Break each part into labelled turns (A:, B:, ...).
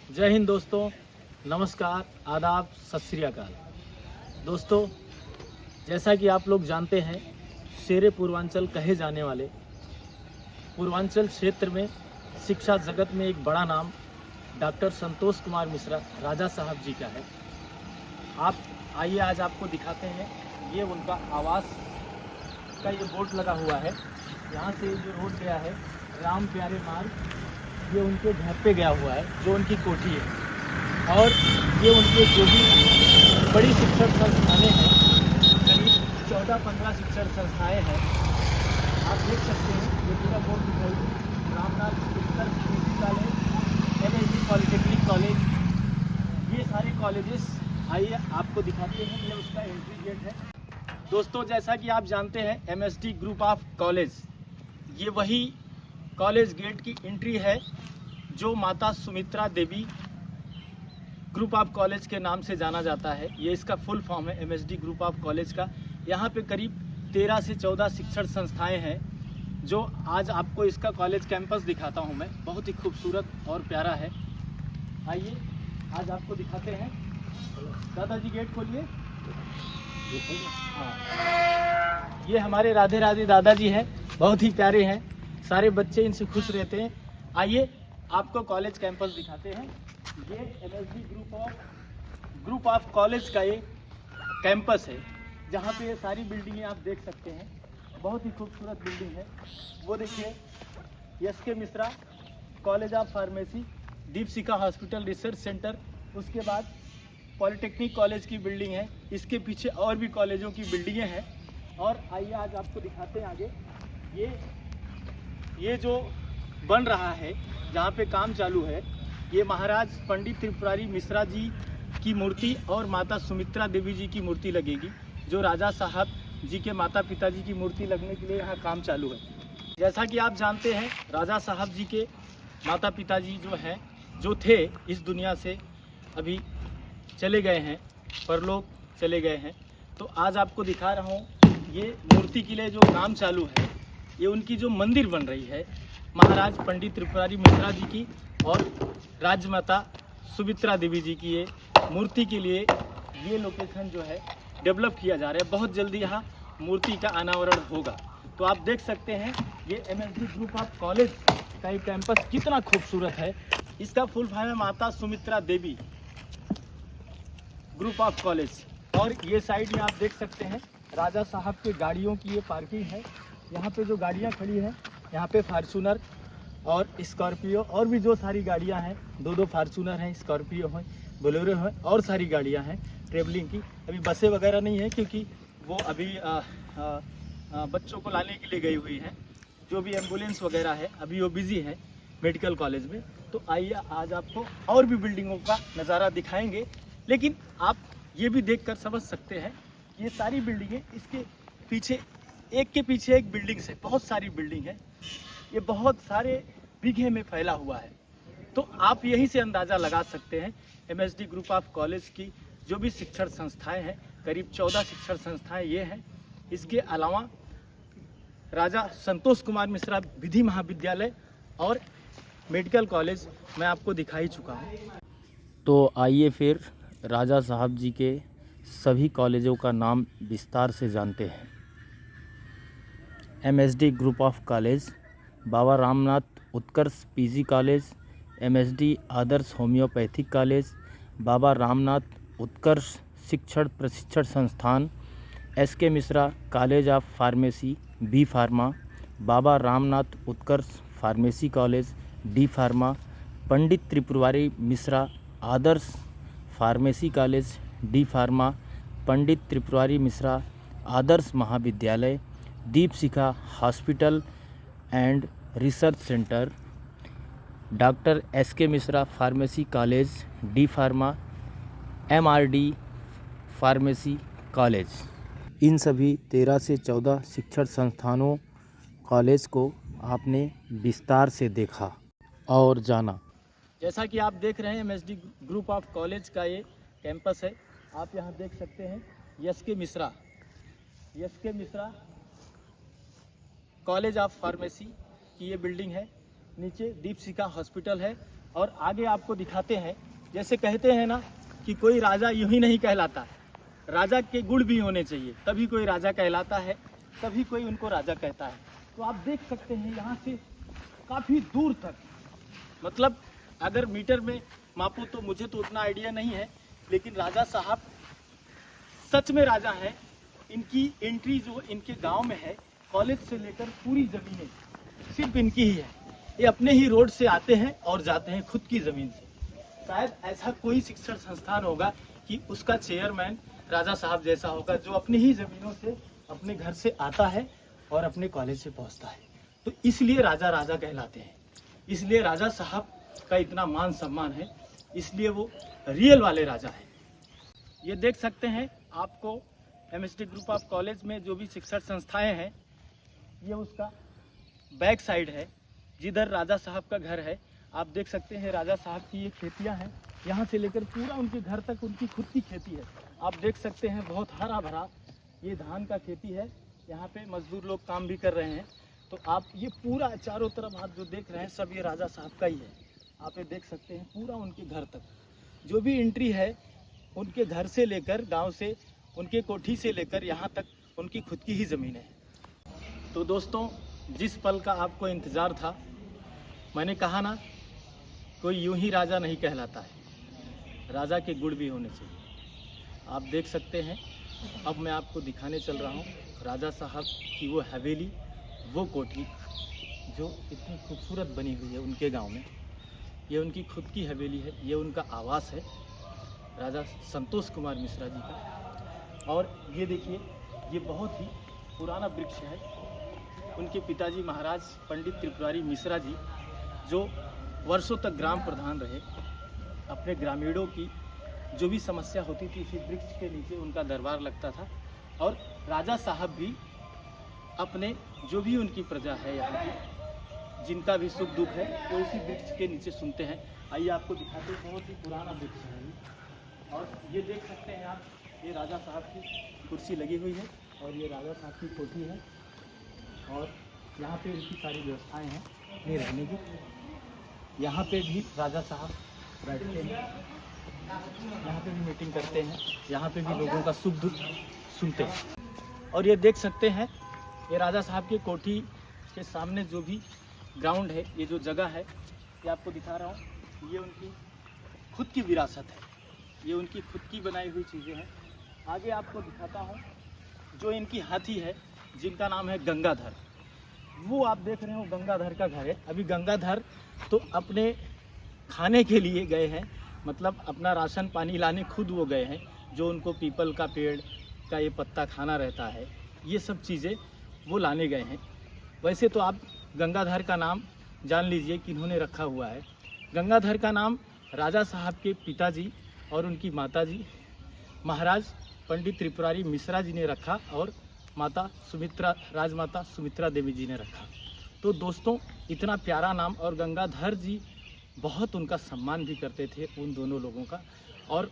A: जय हिंद दोस्तों, नमस्कार, आदाब, सत श्री अकाल। दोस्तों, जैसा कि आप लोग जानते हैं, शेरे पूर्वांचल कहे जाने वाले पूर्वांचल क्षेत्र में शिक्षा जगत में एक बड़ा नाम डॉक्टर संतोष कुमार मिश्रा राजा साहब जी का है। आप आइए, आज आपको दिखाते हैं। ये उनका आवास का ये बोर्ड लगा हुआ है। यहाँ से जो रोड गया है राम प्यारे मार्ग, ये उनके घर पे गया हुआ है, जो उनकी कोठी है। और ये उनके जो भी बड़ी शिक्षण संस्थानें हैं, करीब 14-15 शिक्षण संस्थाएं हैं। आप देख सकते हैं, ये पूरा बोर्ड दिखाई, Ramnath Uttar PG college, MSD polytechnic college, ये सारे कॉलेजेस। आइए आपको दिखाते हैं, ये उसका एंट्री गेट है। दोस्तों, जैसा कि आप जानते हैं, MSD ग्रुप ऑफ कॉलेज, ये वही कॉलेज गेट की एंट्री है जो माता सुमित्रा देवी ग्रुप ऑफ कॉलेज के नाम से जाना जाता है। ये इसका फुल फॉर्म है MSD ग्रुप ऑफ कॉलेज का। यहाँ पे करीब 13 से 14 शिक्षण संस्थाएं हैं, जो आज आपको इसका कॉलेज कैंपस दिखाता हूँ मैं। बहुत ही खूबसूरत और प्यारा है। आइए, आज आपको दिखाते हैं। दादाजी गेट खोलिए। हाँ, ये हमारे राधे राधे दादाजी हैं, बहुत ही प्यारे हैं। सारे बच्चे इनसे खुश रहते हैं। आइए आपको कॉलेज कैंपस दिखाते हैं। ये MSD ग्रुप ऑफ कॉलेज का ये कैंपस है, जहाँ पे ये सारी बिल्डिंगें आप देख सकते हैं। बहुत ही खूबसूरत बिल्डिंग है। वो देखिए, SK Mishra college of pharmacy, Deepshikha hospital research centre. उसके बाद पॉलिटेक्निक कॉलेज की बिल्डिंग है। इसके पीछे और भी कॉलेजों की बिल्डिंगें हैं। और आइए आज आपको दिखाते हैं आगे। ये जो बन रहा है, जहाँ पे काम चालू है, ये महाराज पंडित त्रिपुरारी मिश्रा जी की मूर्ति और माता सुमित्रा देवी जी की मूर्ति लगेगी, जो राजा साहब जी के माता पिताजी की मूर्ति लगने के लिए यहाँ काम चालू है। जैसा कि आप जानते हैं, राजा साहब जी के माता पिताजी जो थे इस दुनिया से अभी चले गए हैं, परलोक चले गए हैं। तो आज आपको दिखा रहा हूँ, ये मूर्ति के लिए जो काम चालू है, ये उनकी जो मंदिर बन रही है, महाराज पंडित त्रिपुरारी मिश्रा जी की और राजमाता सुमित्रा देवी जी की ये मूर्ति के लिए ये लोकेशन जो है डेवलप किया जा रहा है। बहुत जल्दी यहाँ मूर्ति का अनावरण होगा। तो आप देख सकते हैं, ये MSD ग्रुप ऑफ कॉलेज का ये कैंपस कितना खूबसूरत है। इसका फुल फॉर्म है माता सुमित्रा देवी ग्रुप ऑफ कॉलेज। और ये साइड में आप देख सकते हैं, राजा साहब के गाड़ियों की ये पार्किंग है। यहाँ पे जो गाड़ियाँ खड़ी हैं, यहाँ पे फार्चूनर और स्कॉर्पियो और भी जो सारी गाड़ियाँ हैं, दो फार्चूनर हैं, स्कॉर्पियो हैं, बोलेरो हैं, और सारी गाड़ियाँ हैं ट्रेवलिंग की। अभी बसें वगैरह नहीं है, क्योंकि वो अभी बच्चों को लाने के लिए गई हुई हैं। जो भी एम्बुलेंस वगैरह है, अभी वो बिज़ी है मेडिकल कॉलेज में। तो आइए आज आपको और भी बिल्डिंगों का नज़ारा दिखाएंगे। लेकिन आप ये भी देखकर समझ सकते हैं, ये सारी बिल्डिंगें इसके पीछे एक के पीछे एक बिल्डिंग से बहुत सारी बिल्डिंग है। ये बहुत सारे बीघे में फैला हुआ है। तो आप यहीं से अंदाज़ा लगा सकते हैं, MSD ग्रुप ऑफ कॉलेज की जो भी शिक्षण संस्थाएं हैं, करीब 14 शिक्षण संस्थाएं ये हैं। इसके अलावा राजा संतोष कुमार मिश्रा विधि महाविद्यालय और मेडिकल कॉलेज मैं आपको दिखा ही चुका हूँ। तो आइए फिर राजा साहब जी के सभी कॉलेजों का नाम विस्तार से जानते हैं। MSD group of college, Baba Ramnath Utkarsh PG college, MSD Adarsh homoeopathic college, Baba Ramnath Utkarsh Shikshan Prashikshan Sansthan, SK Mishra college of pharmacy B pharma, Baba Ramnath Utkarsh pharmacy college D pharma, Pandit Tripurari Mishra Adarsh pharmacy college D pharma, Pandit Tripurari Mishra Adarsh Mahavidyalaya, Deepshikha hospital and research centre, doctor SK Mishra pharmacy college D pharma, MRD pharmacy college. इन सभी 13 से 14 शिक्षण संस्थानों college को आपने विस्तार से देखा और जाना। जैसा कि आप देख रहे हैं, MSD ग्रुप ऑफ कॉलेज का ये कैंपस है। आप यहाँ देख सकते हैं, SK Mishra college of pharmacy की ये बिल्डिंग है। नीचे दीपशिखा हॉस्पिटल है और आगे आपको दिखाते हैं। जैसे कहते हैं ना कि कोई राजा यूं ही नहीं कहलाता, राजा के गुण भी होने चाहिए, तभी कोई राजा कहलाता है, तभी कोई उनको राजा कहता है। तो आप देख सकते हैं यहाँ से काफ़ी दूर तक, मतलब अगर मीटर में मापो तो मुझे तो उतना आइडिया नहीं है, लेकिन राजा साहब सच में राजा हैं। इनकी एंट्री जो इनके गांव में है, कॉलेज से लेकर पूरी ज़मीनें सिर्फ इनकी ही है। ये अपने ही रोड से आते हैं और जाते हैं खुद की ज़मीन से। शायद ऐसा कोई शिक्षण संस्थान होगा कि उसका चेयरमैन राजा साहब जैसा होगा, जो अपनी ही ज़मीनों से अपने घर से आता है और अपने कॉलेज से पहुंचता है। तो इसलिए राजा राजा कहलाते हैं, इसलिए राजा साहब का इतना मान सम्मान है, इसलिए वो रियल वाले राजा हैं। ये देख सकते हैं आपको एमएसटी ग्रुप ऑफ कॉलेज में जो भी शिक्षण संस्थाएं हैं, ये उसका बैक साइड है जिधर राजा साहब का घर है। आप देख सकते हैं राजा साहब की ये खेतियां हैं, यहाँ से लेकर पूरा उनके घर तक उनकी खुद की खेती है। आप देख सकते हैं बहुत हरा भरा ये धान का खेती है, यहाँ पे मजदूर लोग काम भी कर रहे हैं। तो आप ये पूरा चारों तरफ आप जो देख रहे हैं सब ये राजा साहब का ही है। आप ये देख सकते हैं पूरा उनके घर तक जो भी एंट्री है, उनके घर से लेकर गांव से, उनके कोठी से लेकर यहाँ तक उनकी खुद की ही ज़मीन है। तो दोस्तों, जिस पल का आपको इंतज़ार था, मैंने कहा ना, कोई यूं ही राजा नहीं कहलाता है, राजा के गुण भी होने चाहिए। आप देख सकते हैं, अब मैं आपको दिखाने चल रहा हूँ राजा साहब की वो हवेली, वो कोठी जो इतनी खूबसूरत बनी हुई है उनके गांव में। ये उनकी खुद की हवेली है, ये उनका आवास है राजा संतोष कुमार मिश्रा जी का। और ये देखिए, ये बहुत ही पुराना वृक्ष है। उनके पिताजी महाराज पंडित त्रिपुरारी मिश्रा जी, जो वर्षों तक ग्राम प्रधान रहे, अपने ग्रामीणों की जो भी समस्या होती थी इसी वृक्ष के नीचे उनका दरबार लगता था। और राजा साहब भी अपने जो भी उनकी प्रजा है यहाँ की, जिनका भी सुख दुख है, वो इसी वृक्ष के नीचे सुनते हैं। आइए आपको दिखाते हैं, बहुत ही पुराना वृक्ष है ये। और ये देख सकते हैं आप, ये राजा साहब की कुर्सी लगी हुई है और ये राजा साहब की कोठी है। और यहाँ पे इनकी सारी व्यवस्थाएं हैं अपने रहने की। यहाँ पे भी राजा साहब बैठते हैं, यहाँ पे भी मीटिंग करते हैं, यहाँ पे भी लोगों का सुख दुख सुनते हैं। और ये देख सकते हैं, ये राजा साहब की कोठी के सामने जो भी ग्राउंड है, ये जो जगह है, ये आपको दिखा रहा हूँ, ये उनकी खुद की विरासत है, ये उनकी खुद की बनाई हुई चीज़ें हैं। आगे आपको दिखाता हूँ, जो इनकी हाथी है जिनका नाम है गंगाधर, वो आप देख रहे हो गंगाधर का घर है। अभी गंगाधर तो अपने खाने के लिए गए हैं, मतलब अपना राशन पानी लाने खुद वो गए हैं। जो उनको पीपल का पेड़ का ये पत्ता खाना रहता है, ये सब चीज़ें वो लाने गए हैं। वैसे तो आप गंगाधर का नाम जान लीजिए कि इन्होंने रखा हुआ है। गंगाधर का नाम राजा साहब के पिताजी और उनकी माताजी महाराज पंडित त्रिपुरारी मिश्रा जी ने रखा, और माता सुमित्रा, राजमाता सुमित्रा देवी जी ने रखा। तो दोस्तों, इतना प्यारा नाम, और गंगाधर जी बहुत उनका सम्मान भी करते थे उन दोनों लोगों का। और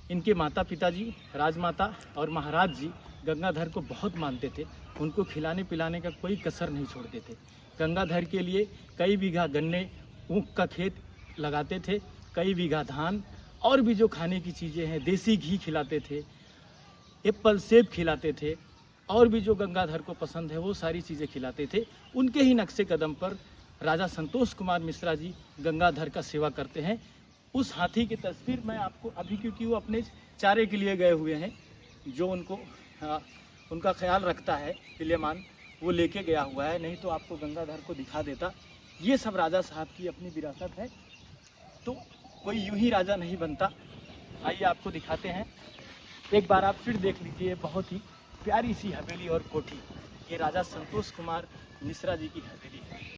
A: इनके माता पिताजी, राजमाता और महाराज जी गंगाधर को बहुत मानते थे, उनको खिलाने पिलाने का कोई कसर नहीं छोड़ते थे। गंगाधर के लिए कई बीघा गन्ने, ऊख का खेत लगाते थे, कई बीघा धान, और भी जो खाने की चीज़ें हैं, देसी घी खिलाते थे, एप्पल सेब खिलाते थे, और भी जो गंगाधर को पसंद है वो सारी चीज़ें खिलाते थे। उनके ही नक्शे कदम पर राजा संतोष कुमार मिश्रा जी गंगाधर का सेवा करते हैं। उस हाथी की तस्वीर मैं आपको अभी, क्योंकि वो अपने चारे के लिए गए हुए हैं, जो उनको उनका ख्याल रखता है पिलेमान, वो लेके गया हुआ है, नहीं तो आपको गंगाधर को दिखा देता। ये सब राजा साहब की अपनी विरासत है, तो कोई यूं ही राजा नहीं बनता। आइए आपको दिखाते हैं, एक बार आप फिर देख लीजिए, बहुत ही प्यारी सी हवेली और कोठी, ये राजा संतोष कुमार मिश्रा जी की हवेली है।